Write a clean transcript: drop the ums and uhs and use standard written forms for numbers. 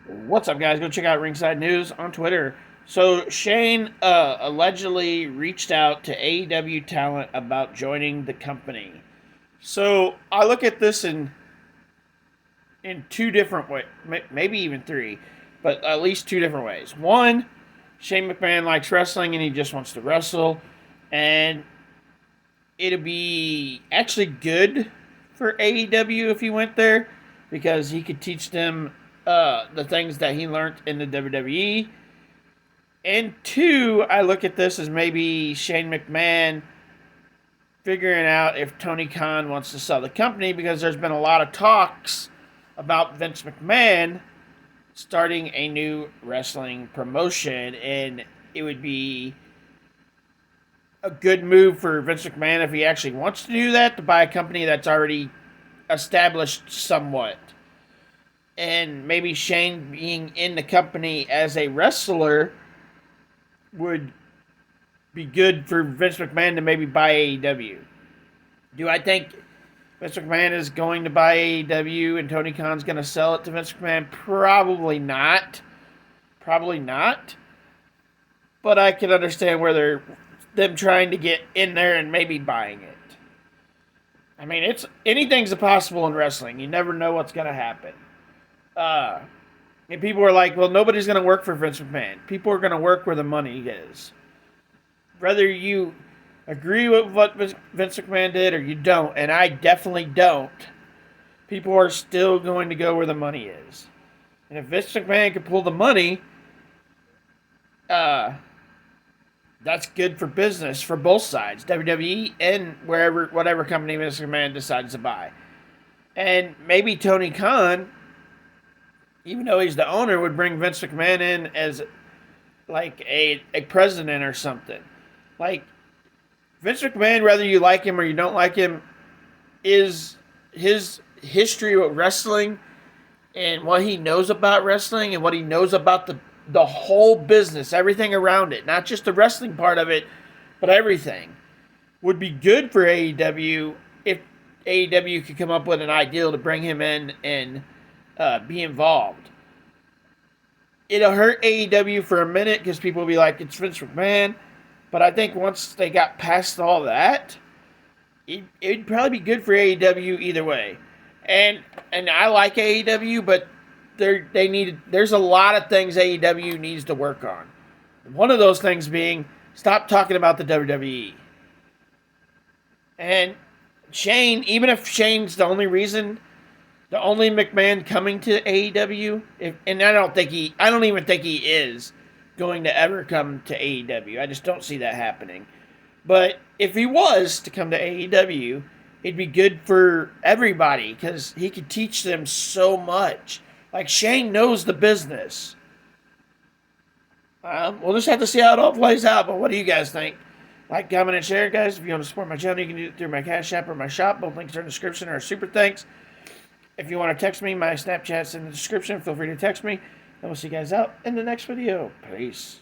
What's up, guys? Go check out Ringside News on Twitter. So Shane allegedly reached out to AEW talent about joining the company. So I look at this in two different ways, maybe even three, but at least two different ways. One, Shane McMahon likes wrestling and he just wants to wrestle, and it'd be actually good for AEW if he went there because he could teach them the things that he learned in the WWE. And two, I look at this as maybe Shane McMahon figuring out if Tony Khan wants to sell the company because there's been a lot of talks about Vince McMahon starting a new wrestling promotion, and it would be a good move for Vince McMahon if he actually wants to do that, to buy a company that's already established somewhat. And maybe Shane being in the company as a wrestler would be good for Vince McMahon to maybe buy AEW. Do I think Vince McMahon is going to buy AEW and Tony Khan's going to sell it to Vince McMahon? Probably not. Probably not. But I can understand where they're them trying to get in there and maybe buying it. I mean, it's anything's possible in wrestling. You never know what's going to happen. And people are like, well, nobody's going to work for Vince McMahon. People are going to work where the money is. Whether you agree with what Vince McMahon did or you don't, and I definitely don't, people are still going to go where the money is. And if Vince McMahon can pull the money, that's good for business for both sides, WWE and whatever company Vince McMahon decides to buy. And maybe Tony Khan, even though he's the owner, would bring Vince McMahon in as like a president or something. Like, Vince McMahon, whether you like him or you don't like him, is his history with wrestling and what he knows about wrestling and what he knows about the whole business, everything around it, not just the wrestling part of it, but everything, would be good for AEW if AEW could come up with an ideal to bring him in and be involved. It'll hurt AEW for a minute because people will be like, it's Vince McMahon. But I think once they got past all that, it'd probably be good for AEW either way. And I like AEW, but there's a lot of things AEW needs to work on. One of those things being, stop talking about the WWE. And Shane, even if Shane's the only McMahon coming to AEW, and I don't even think he is going to ever come to AEW. I just don't see that happening. But if he was to come to AEW, it'd be good for everybody because he could teach them so much. Like, Shane knows the business. We'll just have to see how it all plays out. But what do you guys think? Like, comment, and share, guys. If you want to support my channel, you can do it through my Cash App or my shop. Both links are in the description or super thanks. If you want to text me, my Snapchat's in the description. Feel free to text me. And we'll see you guys out in the next video. Peace.